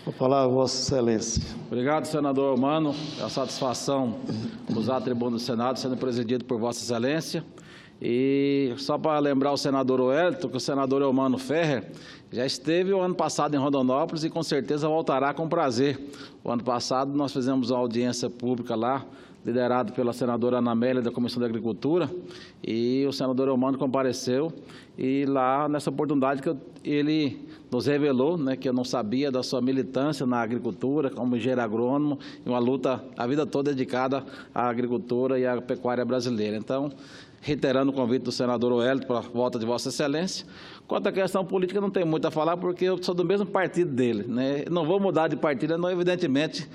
Com a palavra, Vossa Excelência. Obrigado, senador Eumano. É uma satisfação usar a tribuna do Senado, sendo presidido por Vossa Excelência. E só para lembrar o senador Wellington, que o senador Eumano Ferrer já esteve o ano passado em Rondonópolis e com certeza voltará com prazer. O ano passado nós fizemos uma audiência pública lá, liderado pela senadora Ana Amélia, da Comissão da Agricultura, e o senador Eumano compareceu, e lá, nessa oportunidade, ele nos revelou, né, que eu não sabia da sua militância na agricultura, como engenheiro agrônomo, e uma luta a vida toda dedicada à agricultura e à pecuária brasileira. Então, reiterando o convite do senador Wellington para a volta de Vossa Excelência. Quanto à questão política, não tem muito a falar, porque eu sou do mesmo partido dele, né? Não vou mudar de partido, não, evidentemente,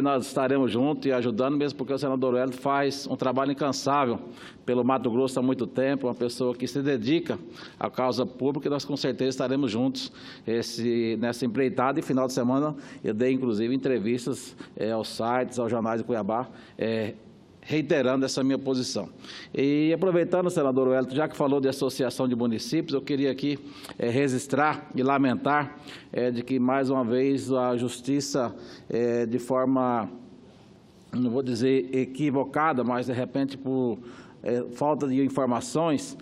nós estaremos juntos e ajudando, mesmo porque o senador Wellington faz um trabalho incansável pelo Mato Grosso há muito tempo, uma pessoa que se dedica à causa pública, e nós com certeza estaremos juntos nessa empreitada. E final de semana eu dei, inclusive, entrevistas aos sites, aos jornais de Cuiabá, reiterando essa minha posição. E aproveitando, senador Wellington, já que falou de associação de municípios, eu queria aqui registrar e lamentar de que, mais uma vez, a Justiça, de forma, não vou dizer equivocada, mas, de repente, por falta de informações,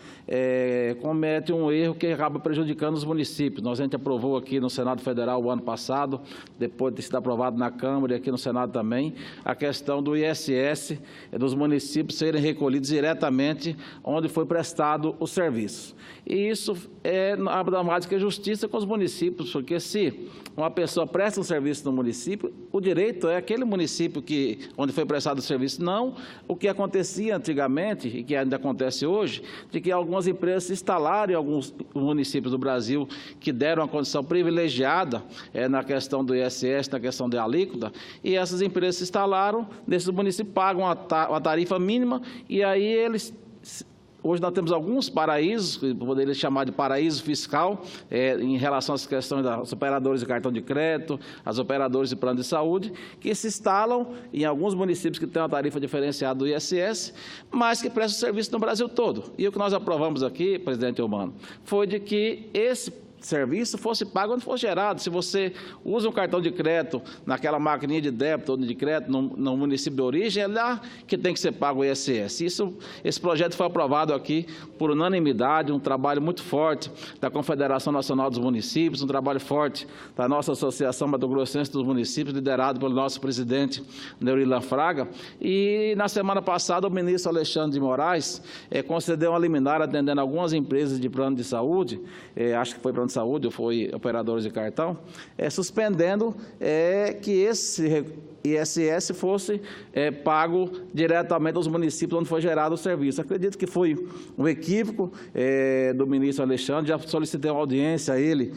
comete um erro que acaba prejudicando os municípios. A gente aprovou aqui no Senado Federal o ano passado, depois de ter sido aprovado na Câmara e aqui no Senado também, a questão do ISS dos municípios serem recolhidos diretamente onde foi prestado o serviço. E isso é nada mais que justiça com os municípios, porque se uma pessoa presta um serviço no município, o direito é aquele município onde foi prestado o serviço, não o que acontecia antigamente, e que ainda acontece hoje, de que algumas empresas se instalaram em alguns municípios do Brasil que deram uma condição privilegiada na questão do ISS, na questão da alíquota, e essas empresas se instalaram, nesses municípios pagam uma tarifa mínima, e aí eles... Hoje nós temos alguns paraísos, que poderia chamar de paraíso fiscal, em relação às questões dos operadores de cartão de crédito, as operadoras de plano de saúde, que se instalam em alguns municípios que têm uma tarifa diferenciada do ISS, mas que prestam serviço no Brasil todo. E o que nós aprovamos aqui, presidente Eumano, foi de que esse serviço fosse pago onde fosse gerado. Se você usa um cartão de crédito naquela maquininha de débito ou de crédito no município de origem, é lá que tem que ser pago o ISS. Esse projeto foi aprovado aqui por unanimidade, um trabalho muito forte da Confederação Nacional dos Municípios, um trabalho forte da nossa Associação Mato Grossense dos Municípios, liderado pelo nosso presidente Neurilan Fraga. E na semana passada o ministro Alexandre de Moraes concedeu uma liminar atendendo algumas empresas de plano de saúde, acho que foi plano de saúde ou foi operadores de cartão, suspendendo que esse ISS fosse pago diretamente aos municípios onde foi gerado o serviço. Acredito que foi um equívoco do ministro Alexandre, já solicitei uma audiência a ele,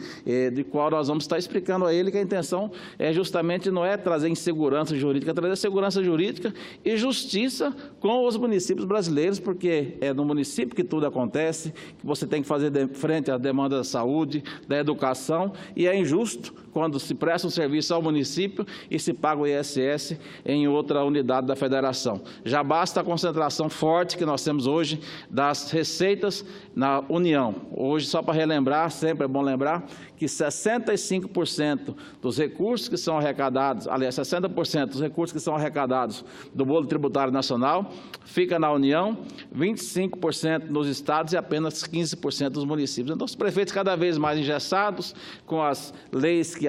de qual nós vamos estar explicando a ele que a intenção justamente não é trazer insegurança jurídica, é trazer segurança jurídica e justiça com os municípios brasileiros, porque é no município que tudo acontece, que você tem que fazer frente à demanda da saúde, da educação, e é injusto quando se presta um serviço ao município e se paga o ISS em outra unidade da federação. Já basta a concentração forte que nós temos hoje das receitas na União. Hoje, só para relembrar, sempre é bom lembrar, que 65% dos recursos que são arrecadados, aliás, 60% dos recursos que são arrecadados do bolo tributário nacional fica na União, 25% nos estados e apenas 15% dos municípios. Então, os prefeitos cada vez mais engessados com as leis que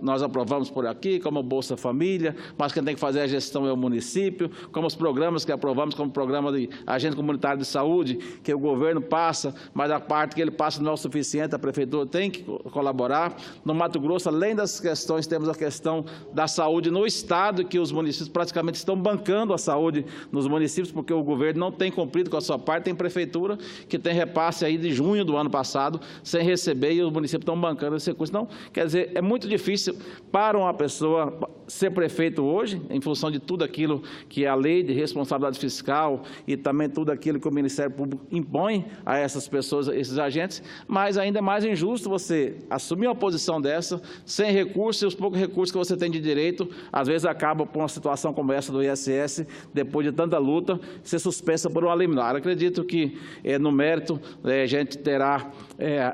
nós aprovamos por aqui, como o Bolsa Família, mas quem tem que fazer a gestão é o município, como os programas que aprovamos, como o programa de agente comunitário de saúde, que o governo passa, mas a parte que ele passa não é o suficiente, a prefeitura tem que colaborar. No Mato Grosso, além das questões, temos a questão da saúde no estado, que os municípios praticamente estão bancando a saúde nos municípios, porque o governo não tem cumprido com a sua parte. Tem prefeitura que tem repasse aí de junho do ano passado, sem receber, e os municípios estão bancando esse recurso. Então, quer dizer, é muito difícil para uma pessoa ser prefeito hoje, em função de tudo aquilo que é a lei de responsabilidade fiscal e também tudo aquilo que o Ministério Público impõe a essas pessoas, esses agentes, mas ainda é mais injusto você assumir uma posição dessa, sem recursos, e os poucos recursos que você tem de direito, às vezes acaba por uma situação como essa do ISS, depois de tanta luta, ser suspensa por uma liminar. Acredito que, no mérito, a gente terá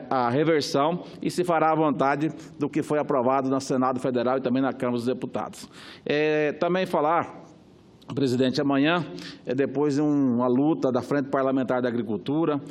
a reversão e se fará à vontade do que foi aprovado no Senado Federal e também na Câmara dos Deputados. Também falar, presidente, amanhã, depois de uma luta da Frente Parlamentar da Agricultura,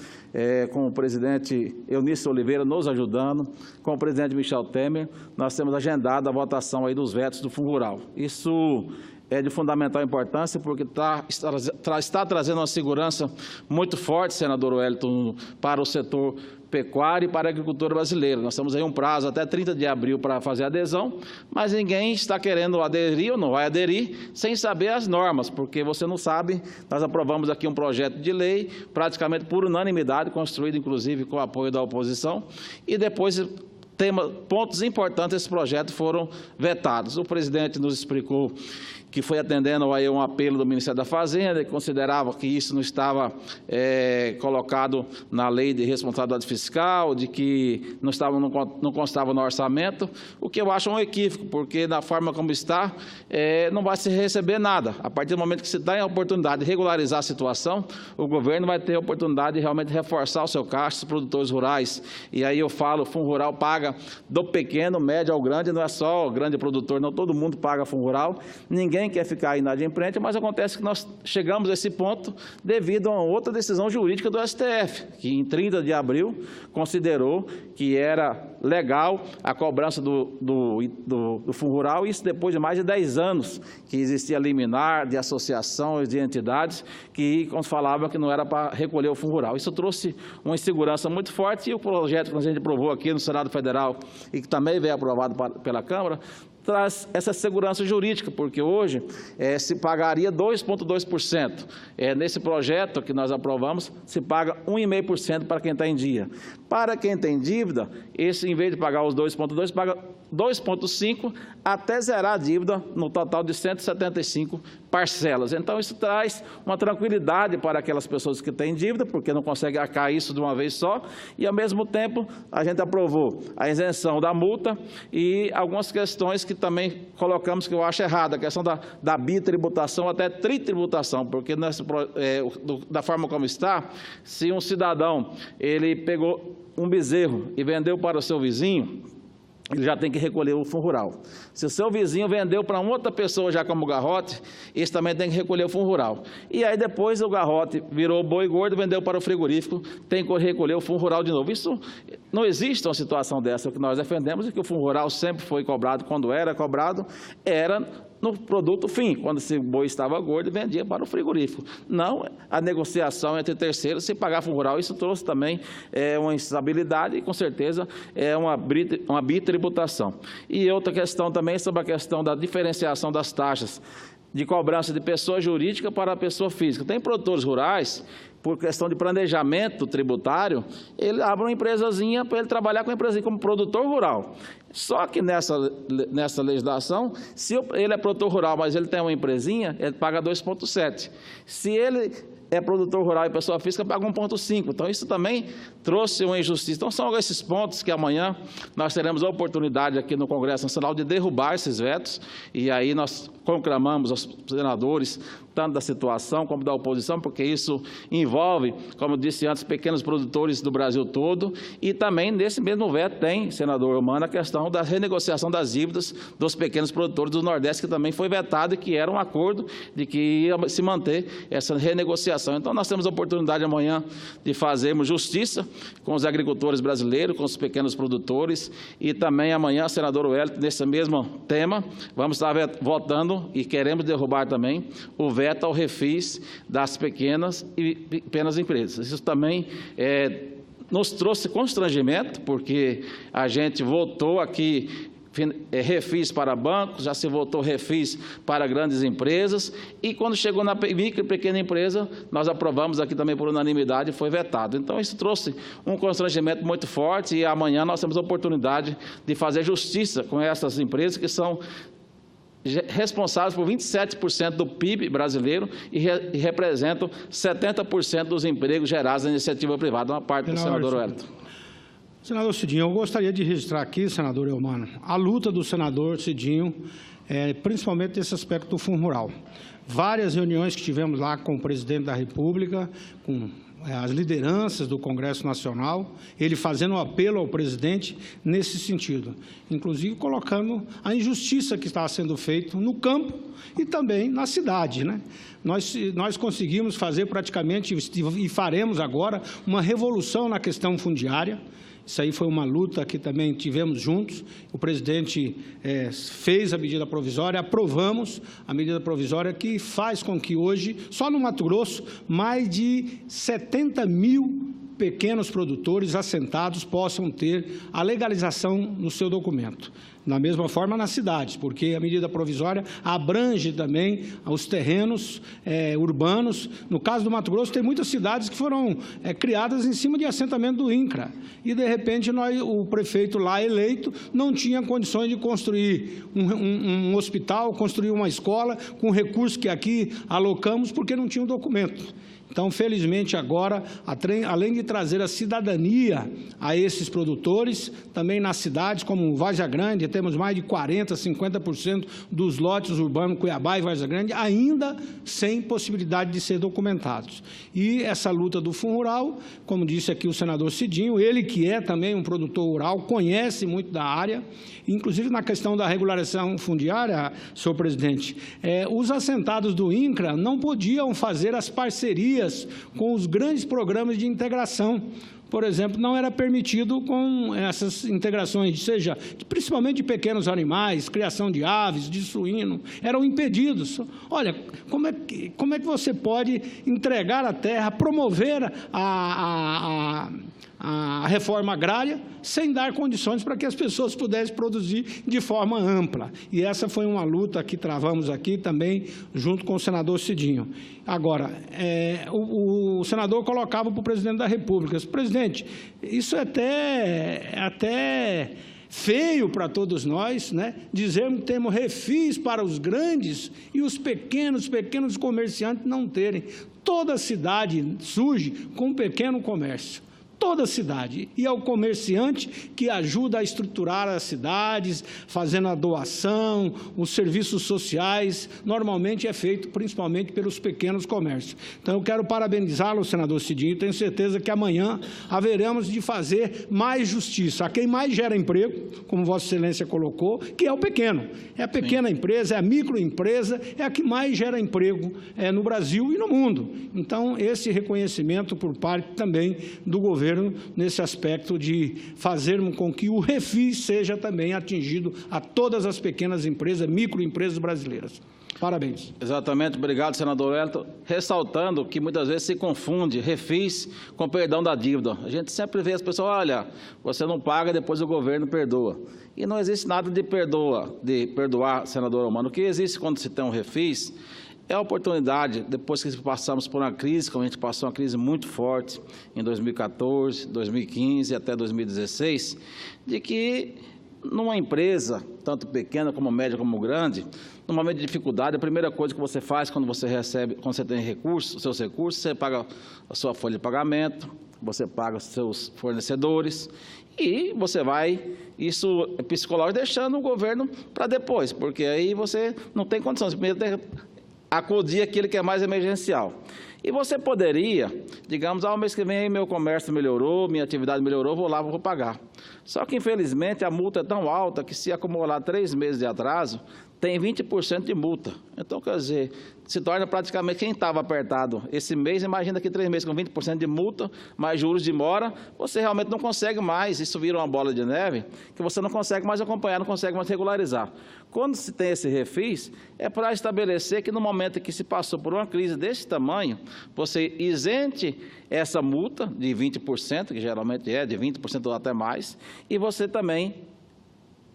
com o presidente Eunício Oliveira nos ajudando, com o presidente Michel Temer, nós temos agendado a votação aí dos vetos do Fundo Rural. Isso é de fundamental importância, porque está trazendo uma segurança muito forte, senador Wellington, para o setor pecuário e para a agricultura brasileira. Nós temos aí um prazo até 30 de abril para fazer a adesão, mas ninguém está querendo aderir ou não vai aderir sem saber as normas, porque você não sabe, nós aprovamos aqui um projeto de lei, praticamente por unanimidade, construído inclusive com o apoio da oposição, e depois pontos importantes desse projeto foram vetados. O presidente nos explicou que foi atendendo aí um apelo do Ministério da Fazenda, que considerava que isso não estava colocado na lei de responsabilidade fiscal, de que não constava no orçamento, o que eu acho um equívoco, porque da forma como está, não vai se receber nada. A partir do momento que se dá a oportunidade de regularizar a situação, o governo vai ter a oportunidade de realmente reforçar o seu caixa, os produtores rurais. E aí eu falo, o Fundo Rural paga do pequeno, médio ao grande, não é só o grande produtor, não, todo mundo paga Fundo Rural, ninguém quer ficar inadimplente, mas acontece que nós chegamos a esse ponto devido a outra decisão jurídica do STF, que em 30 de abril considerou que era legal a cobrança do Fundo Rural, isso depois de mais de 10 anos que existia liminar de associações, de entidades, que falavam que não era para recolher o Fundo Rural. Isso trouxe uma insegurança muito forte e o projeto que a gente aprovou aqui no Senado Federal e que também veio aprovado pela Câmara, traz essa segurança jurídica, porque hoje se pagaria 2,2%. Nesse projeto que nós aprovamos, se paga 1,5% para quem está em dia. Para quem tem dívida, esse, em vez de pagar os 2,2%, paga 2,5% até zerar a dívida no total de 175 parcelas. Então, isso traz uma tranquilidade para aquelas pessoas que têm dívida, porque não conseguem arcar isso de uma vez só, e, ao mesmo tempo, a gente aprovou a isenção da multa e algumas questões que também colocamos que eu acho errada, a questão da bitributação até tritributação, porque da forma como está, se um cidadão ele pegou um bezerro e vendeu para o seu vizinho, ele já tem que recolher o Fundo Rural. Se o seu vizinho vendeu para outra pessoa já como garrote, esse também tem que recolher o Fundo Rural. E aí depois o garrote virou boi gordo, vendeu para o frigorífico, tem que recolher o Fundo Rural de novo. Isso não existe uma situação dessa. O que nós defendemos é que o Fundo Rural sempre foi cobrado, quando era cobrado, era no produto fim, quando esse boi estava gordo, vendia para o frigorífico. Não a negociação entre terceiros, se pagar Fundo Rural, isso trouxe também uma instabilidade e, com certeza, uma bitributação. E outra questão também sobre a questão da diferenciação das taxas de cobrança de pessoa jurídica para a pessoa física. Tem produtores rurais, por questão de planejamento tributário, ele abre uma empresazinha para ele trabalhar com a empresinha como produtor rural. Só que nessa legislação, se ele é produtor rural, mas ele tem uma empresinha, ele paga 2,7. Se ele é produtor rural e pessoa física, paga 1,5. Então, isso também trouxe uma injustiça. Então, são esses pontos que amanhã nós teremos a oportunidade aqui no Congresso Nacional de derrubar esses vetos, e aí nós conclamamos aos senadores, tanto da situação como da oposição, porque isso envolve, como eu disse antes, pequenos produtores do Brasil todo, e também nesse mesmo veto tem, senador Eumano, a questão da renegociação das dívidas dos pequenos produtores do Nordeste, que também foi vetado e que era um acordo de que ia se manter essa renegociação. Então, nós temos a oportunidade amanhã de fazermos justiça com os agricultores brasileiros, com os pequenos produtores, e também amanhã, senador Wellington, nesse mesmo tema, vamos estar votando e queremos derrubar também o veto ao refis das pequenas empresas. Isso também nos trouxe constrangimento, porque a gente votou aqui refis para bancos, já se votou refis para grandes empresas, e quando chegou na micro e pequena empresa, nós aprovamos aqui também por unanimidade e foi vetado. Então, isso trouxe um constrangimento muito forte, e amanhã nós temos a oportunidade de fazer justiça com essas empresas que são responsáveis por 27% do PIB brasileiro e representam 70% dos empregos gerados na iniciativa privada, uma parte do senador Wellington. Senador Cidinho, eu gostaria de registrar aqui, senador Eumano, a luta do senador Cidinho, principalmente nesse aspecto do Fundo Rural. Várias reuniões que tivemos lá com o presidente da República, com as lideranças do Congresso Nacional, ele fazendo um apelo ao presidente nesse sentido, inclusive colocando a injustiça que está sendo feita no campo e também na cidade, né? Nós conseguimos fazer praticamente, e faremos agora, uma revolução na questão fundiária. Isso aí foi uma luta que também tivemos juntos. O presidente fez a medida provisória, aprovamos a medida provisória que faz com que hoje, só no Mato Grosso, mais de 70 mil pequenos produtores assentados possam ter a legalização no seu documento. Da mesma forma nas cidades, porque a medida provisória abrange também os terrenos urbanos. No caso do Mato Grosso, tem muitas cidades que foram criadas em cima de assentamento do INCRA. E, de repente, o prefeito lá eleito não tinha condições de construir um hospital, construir uma escola com recursos que aqui alocamos, porque não tinha o documento. Então, felizmente, agora, além de trazer a cidadania a esses produtores, também nas cidades como Várzea Grande, temos mais de 40%, 50% dos lotes urbanos Cuiabá e Várzea Grande ainda sem possibilidade de ser documentados. E essa luta do Fundo Rural, como disse aqui o senador Cidinho, ele que é também um produtor rural, conhece muito da área, inclusive na questão da regularização fundiária, senhor presidente, os assentados do INCRA não podiam fazer as parcerias com os grandes programas de integração. Por exemplo, não era permitido com essas integrações, seja principalmente de pequenos animais, criação de aves, de suíno, eram impedidos. Olha, como é que você pode entregar a terra, promover a reforma agrária sem dar condições para que as pessoas pudessem produzir de forma ampla? E essa foi uma luta que travamos aqui também junto com o senador Cidinho. Agora, o senador colocava para o presidente da República: presidente, isso é até feio para todos nós, né? Dizermos que temos refis para os grandes e os pequenos comerciantes não terem. Toda cidade surge com um pequeno comércio. Toda cidade, e é o comerciante que ajuda a estruturar as cidades, fazendo a doação, os serviços sociais, normalmente é feito principalmente pelos pequenos comércios. Então, eu quero parabenizá-lo, senador Cidinho, tenho certeza que amanhã haveremos de fazer mais justiça a quem mais gera emprego, como Vossa Excelência colocou, que é o pequeno. É a pequena empresa, é a microempresa, é a que mais gera emprego no Brasil e no mundo. Então, esse reconhecimento por parte também do governo nesse aspecto de fazer com que o refis seja também atingido a todas as pequenas empresas, microempresas brasileiras. Parabéns. Exatamente, obrigado, senador Wellington. Ressaltando que muitas vezes se confunde refis com perdão da dívida. A gente sempre vê as pessoas: olha, você não paga, depois o governo perdoa. E não existe nada de perdoar, senador Eumano. O que existe quando se tem um refis é a oportunidade, depois que passamos por uma crise, como a gente passou uma crise muito forte em 2014, 2015 até 2016, de que numa empresa, tanto pequena como média como grande, num momento de dificuldade, a primeira coisa que você faz quando você recebe, quando você tem recursos, os seus recursos, você paga a sua folha de pagamento, você paga os seus fornecedores e você vai, isso é psicológico, deixando o governo para depois, porque aí você não tem condições, primeiro tem acudir aquele que é mais emergencial. E você poderia, digamos, o mês que vem aí meu comércio melhorou, minha atividade melhorou, vou lá, vou pagar. Só que, infelizmente, a multa é tão alta que, se acumular 3 meses de atraso, tem 20% de multa. Então, quer dizer, se torna praticamente, quem estava apertado esse mês, imagina que 3 meses com 20% de multa, mais juros de mora, você realmente não consegue mais, isso vira uma bola de neve, que você não consegue mais acompanhar, não consegue mais regularizar. Quando se tem esse refis, é para estabelecer que no momento em que se passou por uma crise desse tamanho, você isente essa multa de 20%, que geralmente é de 20% ou até mais, e você também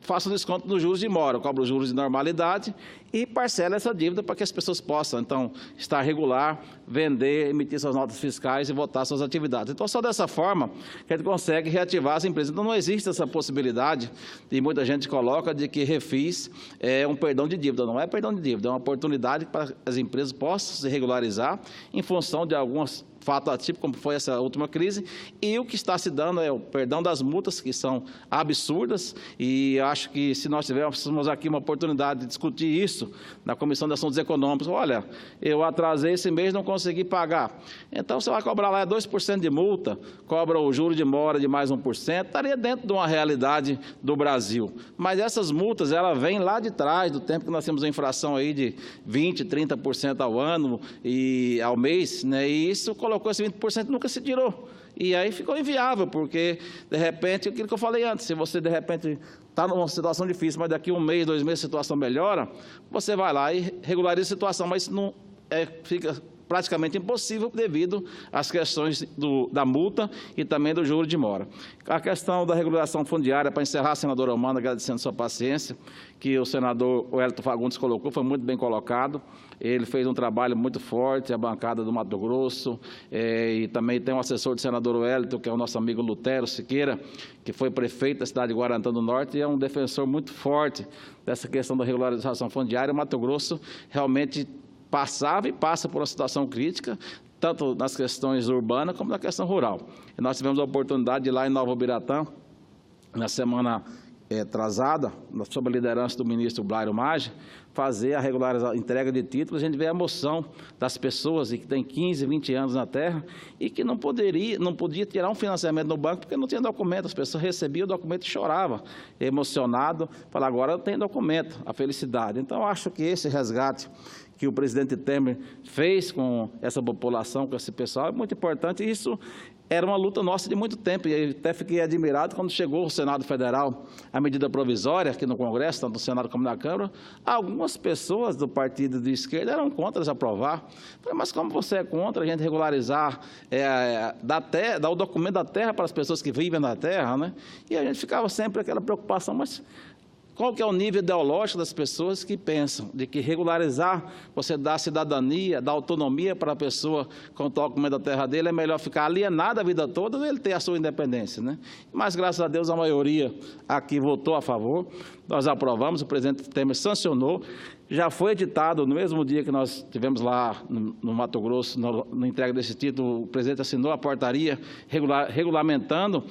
faça o desconto nos juros de mora, cobra os juros de normalidade e parcela essa dívida para que as pessoas possam, então, estar regular, vender, emitir suas notas fiscais e votar suas atividades. Então, só dessa forma que a gente consegue reativar as empresas. Então, não existe essa possibilidade, e muita gente coloca, de que refis é um perdão de dívida. Não é perdão de dívida, é uma oportunidade para que as empresas possam se regularizar em função de algumas fato atípico, como foi essa última crise, e o que está se dando é o perdão das multas, que são absurdas, e acho que se nós tivéssemos aqui uma oportunidade de discutir isso na Comissão de Assuntos Econômicos, olha, eu atrasei esse mês, não consegui pagar, então você vai cobrar lá 2% de multa, cobra o juro de mora de mais 1%, estaria dentro de uma realidade do Brasil. Mas essas multas, ela vem lá de trás, do tempo que nós temos uma infração aí de 20%, 30% ao ano e ao mês, né? E isso colocou esse 20% nunca se tirou. E aí ficou inviável, porque, de repente, aquilo que eu falei antes, se você, de repente, está numa situação difícil, mas daqui 1 mês, 2 meses a situação melhora, você vai lá e regulariza a situação, mas não fica praticamente impossível devido às questões da multa e também do juro de mora. A questão da regularização fundiária, para encerrar, senador Eumano, agradecendo sua paciência, que o senador Wellington Fagundes colocou, foi muito bem colocado. Ele fez um trabalho muito forte, a bancada do Mato Grosso, e também tem um assessor do senador Wellington, que é o nosso amigo Lutero Siqueira, que foi prefeito da cidade de Guarantã do Norte, e é um defensor muito forte dessa questão da regularização fundiária. O Mato Grosso realmente passava e passa por uma situação crítica, tanto nas questões urbanas como na questão rural. E nós tivemos a oportunidade de ir lá em Nova Ubiratã, na semana atrasada, sob a liderança do ministro Blairo Maggi, fazer a entrega de títulos. A gente vê a emoção das pessoas que têm 15, 20 anos na terra e que não podia tirar um financiamento no banco porque não tinha documento. As pessoas recebiam o documento e choravam, emocionado, falavam, agora eu tenho documento, a felicidade. Então, acho que esse resgate que o presidente Temer fez com essa população, com esse pessoal, é muito importante. E isso era uma luta nossa de muito tempo, e eu até fiquei admirado quando chegou ao Senado Federal a medida provisória, aqui no Congresso, tanto no Senado como na Câmara. Algumas pessoas do partido de esquerda eram contra aprovar. Falei, mas como você é contra a gente regularizar, dar o documento da terra para as pessoas que vivem na terra, né? E a gente ficava sempre aquela preocupação, mas qual que é o nível ideológico das pessoas que pensam de que regularizar, você dá cidadania, dá autonomia para a pessoa com o documento da terra dele, é melhor ficar alienado a vida toda ou ele ter a sua independência, né? Mas, graças a Deus, a maioria aqui votou a favor, nós aprovamos, o presidente Temer sancionou, já foi editado, no mesmo dia que nós tivemos lá no Mato Grosso, na entrega desse título, o presidente assinou a portaria regulamentando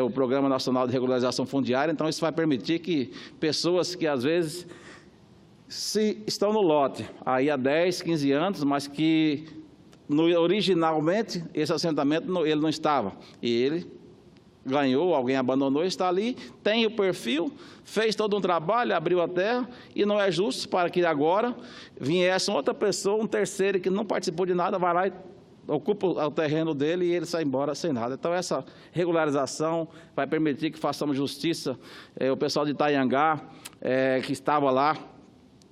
o Programa Nacional de Regularização Fundiária. Então, isso vai permitir que pessoas que, às vezes, estão no lote aí há 10, 15 anos, mas que originalmente esse assentamento ele não estava, e ele ganhou, alguém abandonou, está ali, tem o perfil, fez todo um trabalho, abriu a terra, e não é justo para que agora viesse outra pessoa, um terceiro que não participou de nada, vai lá e ocupa o terreno dele e ele sai embora sem nada. Então, essa regularização vai permitir que façamos justiça. O pessoal de Itanhangá, que estava lá,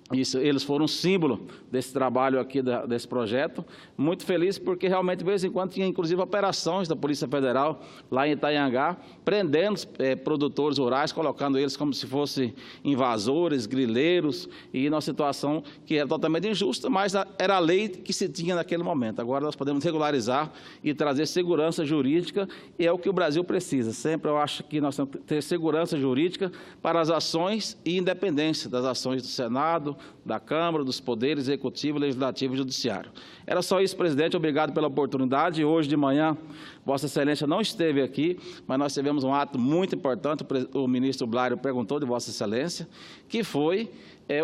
eles foram um símbolo desse trabalho aqui, desse projeto. Muito feliz porque realmente, de vez em quando, tinha inclusive operações da Polícia Federal lá em Itanhangá, prendendo produtores rurais, colocando eles como se fossem invasores, grileiros, e numa situação que era totalmente injusta, mas era a lei que se tinha naquele momento. Agora nós podemos regularizar e trazer segurança jurídica, e é o que o Brasil precisa. Sempre eu acho que nós temos que ter segurança jurídica para as ações e independência das ações do Senado, da Câmara, dos poderes executivo, legislativo e judiciário. Era só isso, presidente. Obrigado pela oportunidade. Hoje de manhã, Vossa Excelência não esteve aqui, mas nós tivemos um ato muito importante. O ministro Blairo perguntou de Vossa Excelência, que foi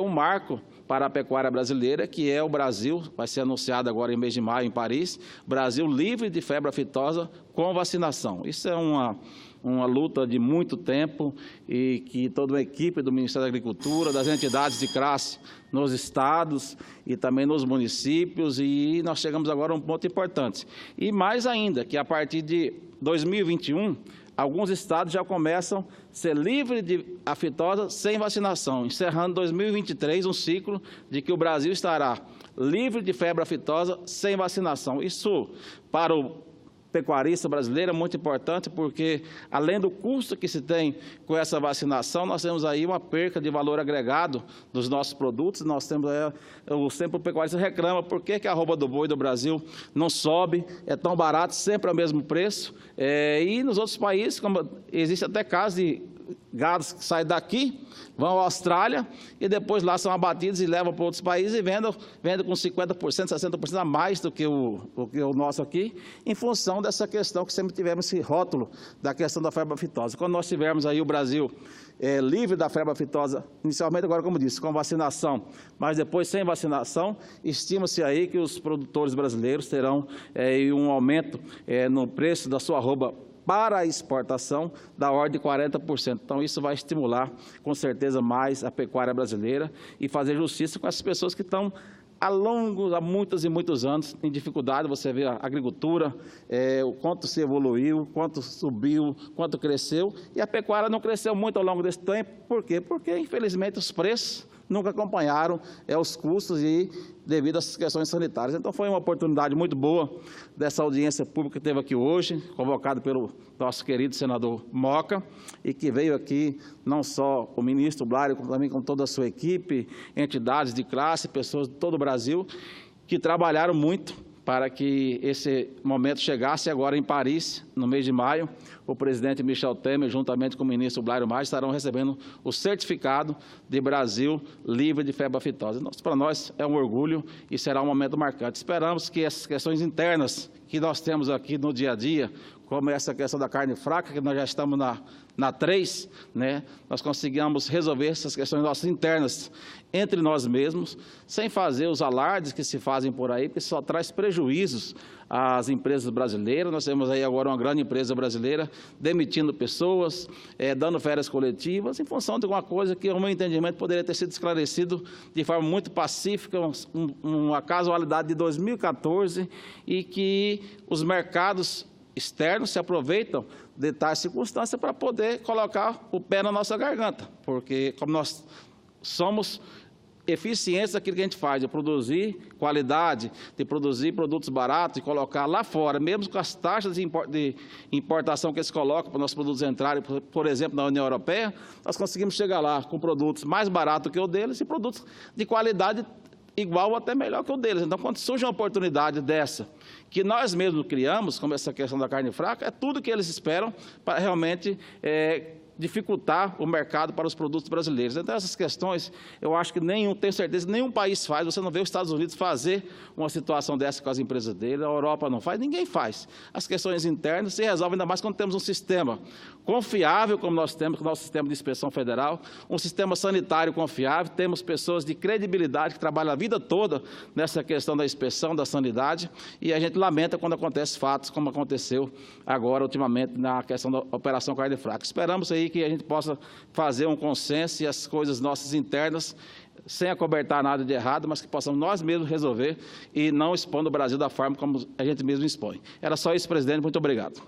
um marco para a pecuária brasileira, que é o Brasil, vai ser anunciado agora em mês de maio em Paris, Brasil livre de febre aftosa com vacinação. Isso é uma luta de muito tempo e que toda a equipe do Ministério da Agricultura, das entidades de classe nos estados e também nos municípios, e nós chegamos agora a um ponto importante. E mais ainda, que a partir de 2021, alguns estados já começam a ser livres de aftosa sem vacinação, encerrando 2023 um ciclo de que o Brasil estará livre de febre aftosa sem vacinação. Isso, para o pecuarista brasileiro, é muito importante, porque, além do custo que se tem com essa vacinação, nós temos aí uma perca de valor agregado dos nossos produtos. Nós temos, sempre o pecuarista reclama, por que a arroba do boi do Brasil não sobe, é tão barato, sempre ao mesmo preço, e nos outros países, como existe até casos de gados que saem daqui, vão à Austrália e depois lá são abatidos e levam para outros países e vendem com 50%, 60% a mais do que o nosso aqui, em função dessa questão que sempre tivemos esse rótulo da questão da febre aftosa. Quando nós tivermos aí o Brasil livre da febre aftosa, inicialmente agora, como disse, com vacinação, mas depois sem vacinação, estima-se aí que os produtores brasileiros terão um aumento no preço da sua arroba para a exportação da ordem de 40%. Então, isso vai estimular, com certeza, mais a pecuária brasileira e fazer justiça com essas pessoas que estão há muitos e muitos anos em dificuldade. Você vê a agricultura, o quanto se evoluiu, quanto subiu, quanto cresceu, e a pecuária não cresceu muito ao longo desse tempo. Por quê? Porque, infelizmente, os preços nunca acompanharam os custos e devido às questões sanitárias. Então, foi uma oportunidade muito boa dessa audiência pública que teve aqui hoje, convocada pelo nosso querido senador Moca, e que veio aqui não só o ministro Blário, como também com toda a sua equipe, entidades de classe, pessoas de todo o Brasil, que trabalharam muito para que esse momento chegasse. Agora em Paris, no mês de maio, o presidente Michel Temer, juntamente com o ministro Blário Maggi, estarão recebendo o certificado de Brasil livre de febre aftosa. Para nós é um orgulho e será um momento marcante. Esperamos que essas questões internas que nós temos aqui no dia a dia, como essa questão da carne fraca, que nós já estamos na 3, né, nós consigamos resolver essas questões nossas internas entre nós mesmos, sem fazer os alardes que se fazem por aí, que só traz prejuízos às empresas brasileiras. Nós temos aí agora uma grande empresa brasileira demitindo pessoas, dando férias coletivas, em função de uma coisa que, ao meu entendimento, poderia ter sido esclarecido de forma muito pacífica, uma casualidade de 2014, e que os mercados externos se aproveitam de tais circunstâncias para poder colocar o pé na nossa garganta, porque como nós somos eficientes naquilo que a gente faz, de produzir qualidade, de produzir produtos baratos e colocar lá fora, mesmo com as taxas de importação que eles colocam para os nossos produtos entrarem, por exemplo, na União Europeia, nós conseguimos chegar lá com produtos mais baratos que o deles e produtos de qualidade igual ou até melhor que o deles. Então, quando surge uma oportunidade dessa, que nós mesmos criamos, como essa questão da carne fraca, é tudo que eles esperam para realmente dificultar o mercado para os produtos brasileiros. Então, essas questões, eu acho que tenho certeza que nenhum país faz. Você não vê os Estados Unidos fazer uma situação dessa com as empresas dele, a Europa não faz, ninguém faz. As questões internas se resolvem, ainda mais quando temos um sistema confiável, como nós temos com o nosso sistema de inspeção federal, um sistema sanitário confiável, temos pessoas de credibilidade que trabalham a vida toda nessa questão da inspeção, da sanidade, e a gente lamenta quando acontecem fatos como aconteceu agora, ultimamente, na questão da Operação Carne Fraca. Esperamos aí que a gente possa fazer um consenso e as coisas nossas internas, sem acobertar nada de errado, mas que possamos nós mesmos resolver e não expondo o Brasil da forma como a gente mesmo expõe. Era só isso, presidente. Muito obrigado.